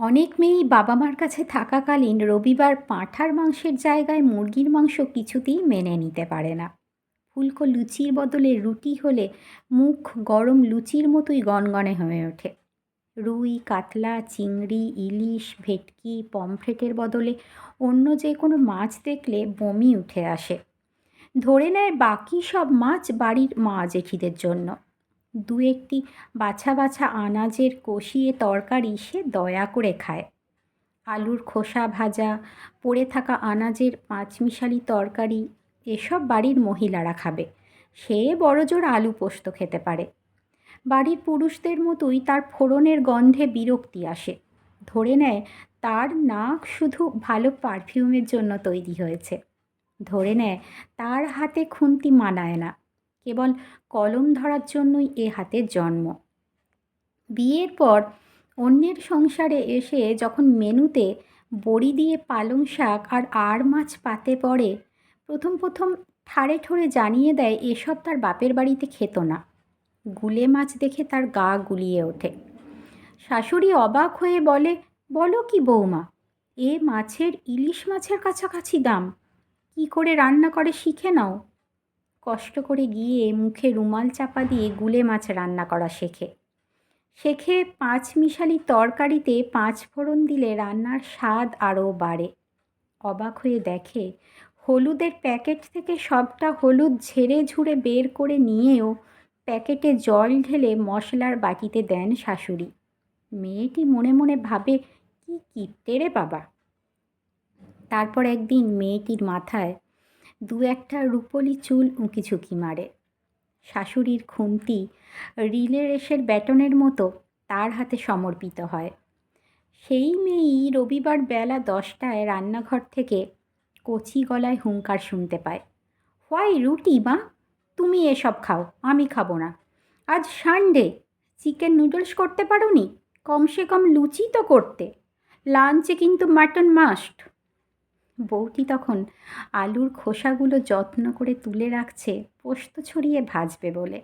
অনেক মেয়েই বাবা মার কাছে থাকাকালীন রবিবার পাঁঠার মাংসের জায়গায় মুরগির মাংস কিছুতেই মেনে নিতে পারে না। ফুলকো লুচির বদলে রুটি হলে মুখ গরম লুচির মতোই গনগনে হয়ে ওঠে। রুই, কাতলা, চিংড়ি, ইলিশ, ভেটকি, পমফ্রেটের বদলে অন্য যে কোনো মাছ দেখলে বমি উঠে আসে। ধরে নেয় বাকি সব মাছ বাড়ির মা জেঠিদের জন্য। দু একটি বাছা বাছা আনাজের কষিয়ে তরকারি সে দয়া করে খায়। আলুর খোসা ভাজা, পড়ে থাকা আনাজের পাঁচমিশালি তরকারি এসব বাড়ির মহিলারা খাবে। সে বড়জোর আলু পোস্ত খেতে পারে। বাড়ির পুরুষদের মতোই তার ফোড়নের গন্ধে বিরক্তি আসে। ধরে নেয় তার নাক শুধু ভালো পারফিউমের জন্য তৈরি হয়েছে। ধরে নেয় তার হাতে খুন্তি মানায় না, কেবল কলম ধরার জন্যই এ হাতের জন্ম। বিয়ের পর অন্যের সংসারে এসে যখন মেনুতে বড়ি দিয়ে পালং শাক আর আড় মাছ পাতে পড়ে, প্রথম প্রথম ঠাড়ে ঠোড়ে জানিয়ে দেয় এসব তার বাপের বাড়িতে খেত না। গুলে মাছ দেখে তার গা গুলিয়ে ওঠে। শাশুড়ি অবাক হয়ে বলে, বলো কি বৌমা, এ মাছের ইলিশ মাছের কাছাকাছি দাম, কি করে রান্না করে শিখে নাও। কষ্ট করে গিয়ে মুখে রুমাল চাপা দিয়ে গুলে মাছ রান্না করা শেখে। শেখে পাঁচমিশালি তরকারিতে পাঁচ ফোড়ন দিলে রান্নার স্বাদ আরও বাড়ে। অবাক হয়ে দেখে হলুদের প্যাকেট থেকে সবটা হলুদ ঝেড়ে ঝুড়ে বের করে নিয়েও প্যাকেটে জল ঢেলে মশলার বাটিতে দেন শাশুড়ি। মেয়েটি মনে মনে ভাবে, কি কিপ্টে রে বাবা। তারপর একদিন মেয়েটির মাথায় দু একটা রুপোলি চুল উঁকিঝুঁকি মারে। শাশুড়ির খুন্তি রিলে রেসের ব্যাটনের মতো তার হাতে সমর্পিত হয়। সেই মেয়েই রবিবার বেলা 10টায় রান্নাঘর থেকে কচি গলায় হুঙ্কার শুনতে পায়, হোয়াই রুটি মা, তুমি এসব খাও, আমি খাবো না। আজ সানডে, চিকেন নুডলস করতে পারোনি? কমসে কম লুচি তো করতে। লাঞ্চে কিন্তু মাটন মাস্ট। বউটি তখন আলুর খোসাগুলো যত্ন করে তুলে রাখছে পোস্ত ছড়িয়ে ভাজবে বলে।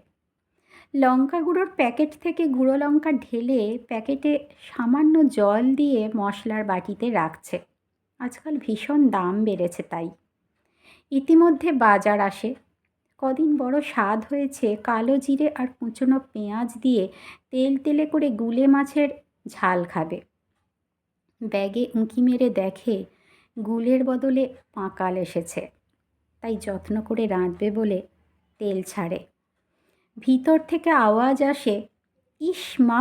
লঙ্কা গুঁড়োর প্যাকেট থেকে গুঁড়ো লঙ্কা ঢেলে প্যাকেটে সামান্য জল দিয়ে মশলার বাটিতে রাখছে। আজকাল ভীষণ দাম বেড়েছে তাই। ইতিমধ্যে বাজার আসে। কদিন বড় স্বাদ হয়েছে কালো জিরে আর কুচনো পেঁয়াজ দিয়ে তেল তেলে করে গুলে মাছের ঝাল খাবে। ব্যাগে উঁকি মেরে দেখে গুলের বদলে পাঁকাল এসেছে, তাই যত্ন করে রাঁধবে বলে তেল ছাড়ে। ভিতর থেকে আওয়াজ আসে, ইস মা,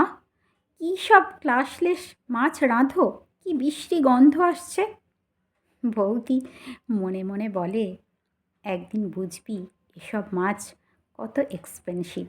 কী সব ক্লাসলেস মাছ রাঁধো, কি বিশ্রী গন্ধ আসছে। বৌদি মনে মনে বলে, একদিন বুঝবি এসব মাছ কত এক্সপেন্সিভ।